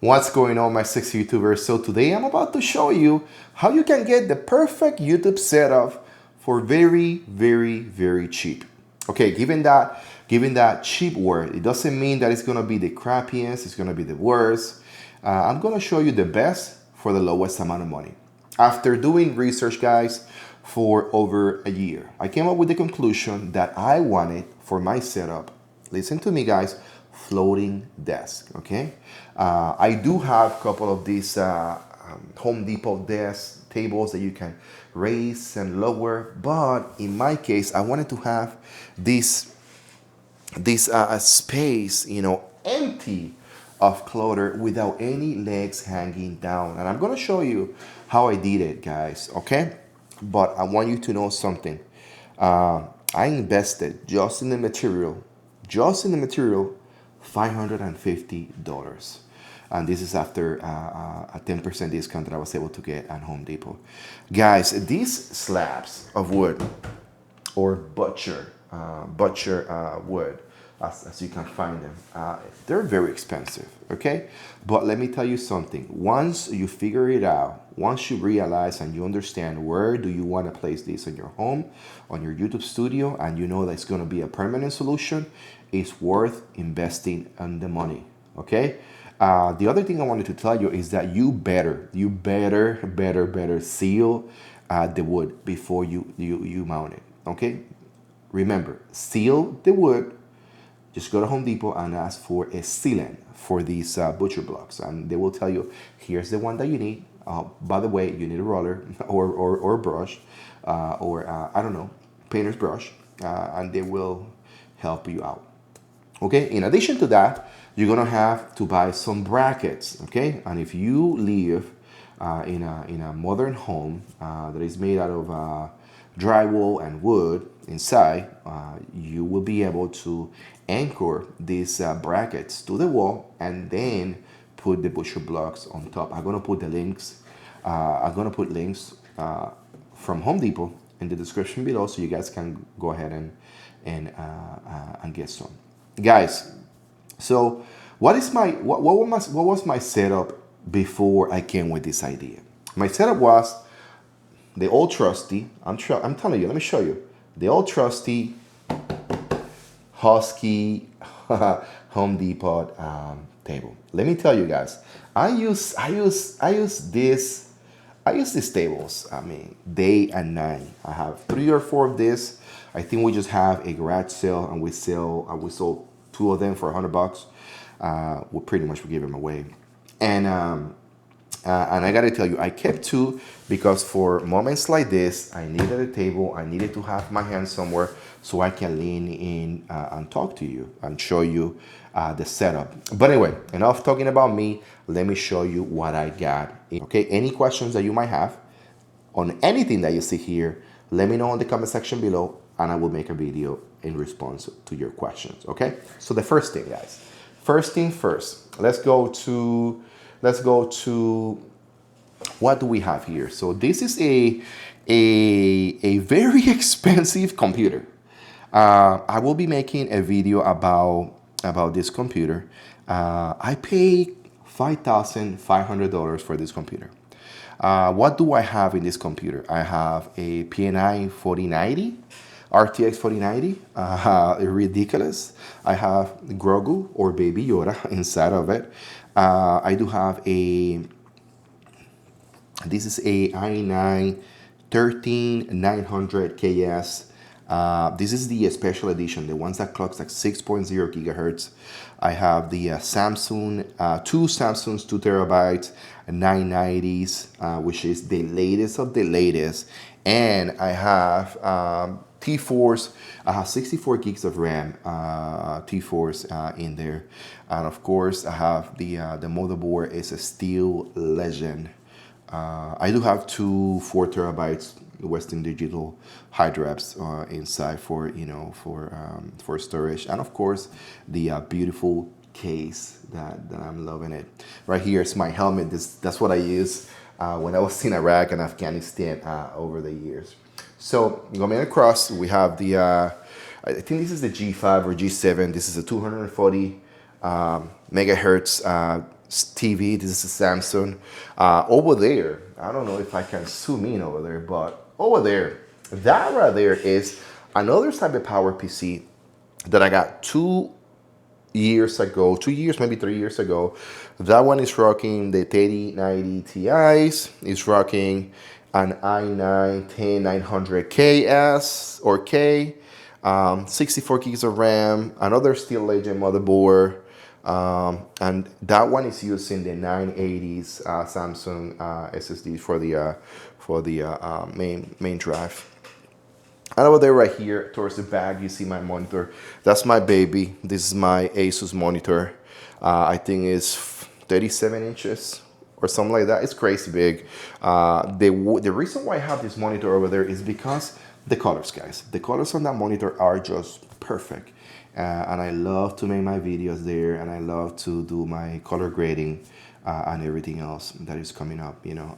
What's going on, my sexy YouTubers? So today I'm about to show you how you can get the perfect YouTube setup for very, very, very cheap. Okay, given that cheap word, it doesn't mean that it's gonna be the crappiest, it's gonna be the worst. I'm gonna show you the best for the lowest amount of money. After doing research, guys, for over a year, I came up with the conclusion that I wanted for my setup. Listen to me, guys. Floating desk. Okay, I do have a couple of these Home Depot desk tables that you can raise and lower, but in my case, I wanted to have this space, empty of clutter without any legs hanging down. And I'm gonna show you how I did it, guys. Okay, but I want you to know something. I invested just in the material, $550. And this is after a 10% discount that I was able to get at Home Depot. Guys, these slabs of wood or butcher wood, as you can find them, they're very expensive, okay? But let me tell you something. Once you figure it out, once you realize and you understand where do you want to place this in your home, on your YouTube studio, and you know that it's going to be a permanent solution, it's worth investing in the money, okay? The other thing I wanted to tell you is that you better seal the wood before you mount it, okay? Remember, seal the wood. Just go to Home Depot and ask for a sealant for these butcher blocks, and they will tell you, here's the one that you need. By the way, you need a roller or brush, or I don't know, painter's brush, and they will help you out. Okay, in addition to that, you're gonna have to buy some brackets, okay? And if you live in a modern home that is made out of drywall and wood inside, you will be able to anchor these brackets to the wall and then put the butcher blocks on top. I'm gonna put links from Home Depot in the description below, so you guys can go ahead and get some. Guys, so what was my setup before I came with this idea? My setup was the old trusty, I'm telling you, let me show you. The old trusty Husky Home Depot table. Let me tell you guys, I use these tables, I mean, day and night. I have 3 or 4 of this. I think we just have a garage sale and we sold 2 of them for $100. We pretty much give them away. And I gotta tell you, I kept 2 because for moments like this, I needed a table. I needed to have my hands somewhere so I can lean in and talk to you and show you the setup. But anyway, enough talking about me. Let me show you what I got. Okay, any questions that you might have on anything that you see here, let me know in the comment section below, and I will make a video in response to your questions. Okay, so the first thing, guys, first thing first, let's go to what do we have here. So this is a very expensive computer. I will be making a video about this computer. I paid $5,500 for this computer. What do I have in this computer? I have a PNI 4090, RTX 4090, ridiculous. I have Grogu or Baby Yoda inside of it. I do have this is a i9 13900 KS. This is the special edition, the ones that clocks like 6.0 gigahertz. I have the two Samsungs 2 terabytes, 990s, which is the latest of the latest. And I have T4s. I have 64 gigs of RAM, T4s in there. And of course, I have the motherboard is a Steel Legend. I do have 2 4 terabytes Western Digital hard drives inside for storage, and of course the beautiful case that I'm loving it. Right here is my helmet. That's what I use when I was in Iraq and Afghanistan over the years. So going across, we have the I think this is the G5 or G7. This is a 240 megahertz TV. This is a Samsung. Over there, I don't know if I can zoom in over there, but over there, that right there is another type of power PC that I got 2 years ago, 2 years, maybe 3 years ago. That one is rocking the 3090 Ti's. It's rocking an i9-10900KS or K, 64 gigs of RAM, another Steel Legend motherboard, and that one is using the 980s Samsung SSD for the main drive. And over there right here towards the back, you see my monitor. That's my baby. This is my Asus monitor. I think it's 37 inches or something like that. It's crazy big. The reason why I have this monitor over there is because the colors, guys. The colors on that monitor are just perfect. And I love to make my videos there, and I love to do my color grading and everything else that is coming up, you know.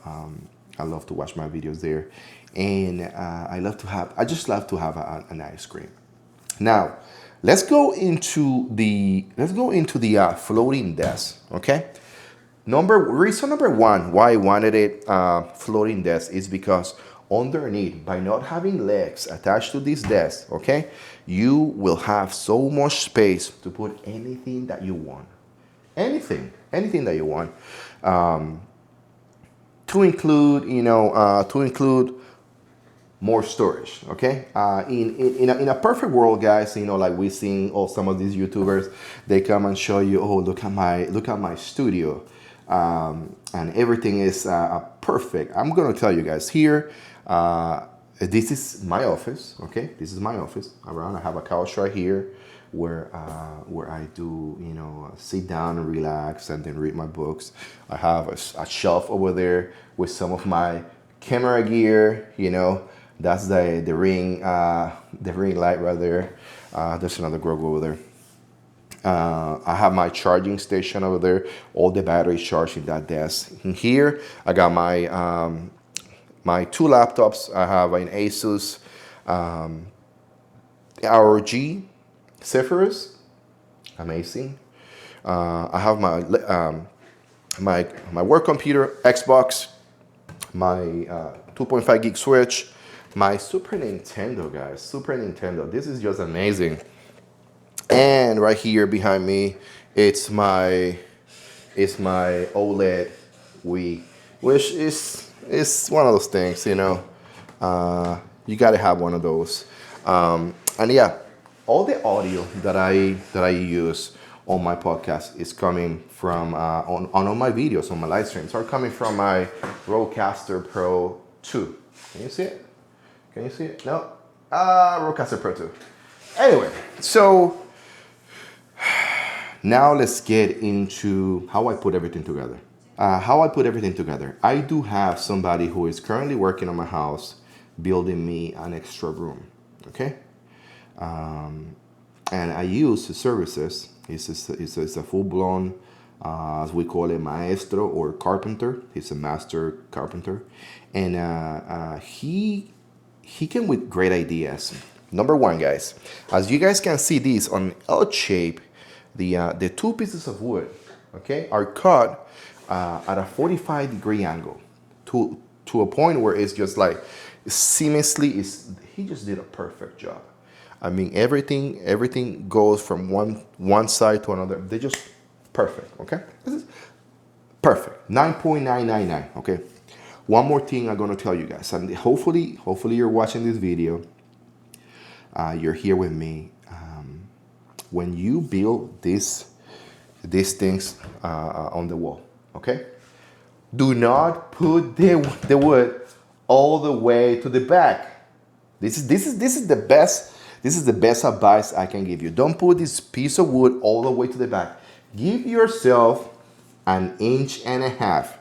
I love to watch my videos there, and I just love to have a nice screen. Now, let's go into the floating desk, okay? Reason number one why I wanted it floating desk is because underneath, by not having legs attached to this desk, okay, you will have so much space to put anything that you want. Anything that you want. To include, more storage, okay? In a perfect world, guys, like we seen some of these YouTubers, they come and show you, oh, look at my studio, and everything is perfect. I'm gonna tell you guys here, this is my office, okay? This is my office. I have a couch right here where I do, sit down and relax and then read my books. I have a shelf over there with some of my camera gear, that's the ring light right there. There's another Grogu over there. I have my charging station over there. All the batteries charged in that desk. In here, I got my my two laptops. I have an Asus ROG Zephyrus, amazing. I have my work computer, Xbox, my 2.5 gig switch, my Super Nintendo, guys. Super Nintendo. This is just amazing. And right here behind me, it's my OLED Wii, which is one of those things, you gotta have one of those. And yeah, all the audio that I use on my podcast is coming from on all my videos, on my live streams, are coming from my Rodecaster Pro 2. Can you see it? Can you see it? No? Rodecaster Pro 2. Anyway, so now let's get into how I put everything together. I do have somebody who is currently working on my house, building me an extra room, okay? And I use his services. It's a full-blown, as we call it, maestro or carpenter. He's a master carpenter. And he came with great ideas. Number one, guys, as you guys can see this on L shape, the two pieces of wood, okay, are cut at a 45-degree angle to a point where it's just like seamlessly. He just did a perfect job. I mean, everything goes from one side to another. They're just perfect, okay? This is perfect. 9.999, okay? One more thing I'm gonna tell you guys, and hopefully you're watching this video. You're here with me. When you build these things on the wall, okay? Do not put the wood all the way to the back. This is the best. This is the best advice I can give you. Don't put this piece of wood all the way to the back. Give yourself an inch and a half.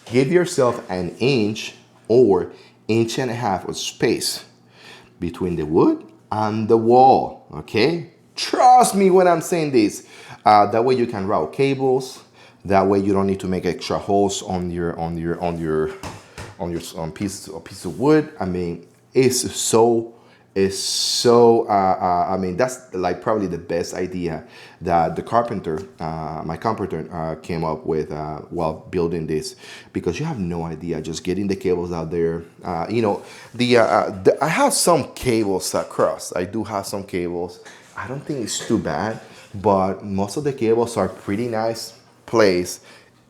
Give yourself an inch or inch and a half of space between the wood and the wall, okay? Trust me when I'm saying this. That way you can route cables. That way you don't need to make extra holes on piece of wood. I mean, it's so is so, I mean, that's like probably the best idea that the carpenter, my carpenter, came up with while building this, because you have no idea just getting the cables out there. You know, I have some cables across. I do have some cables. I don't think it's too bad, but most of the cables are pretty nice placed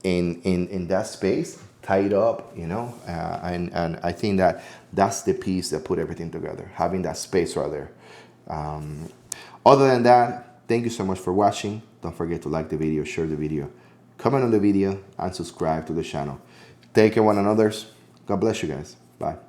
in that space, tied up, you know, and I think that that's the piece that put everything together, having that space right there. Other than that, thank you so much for watching. Don't forget to like the video, share the video, comment on the video, and subscribe to the channel. Take care one another's. God bless you guys. Bye.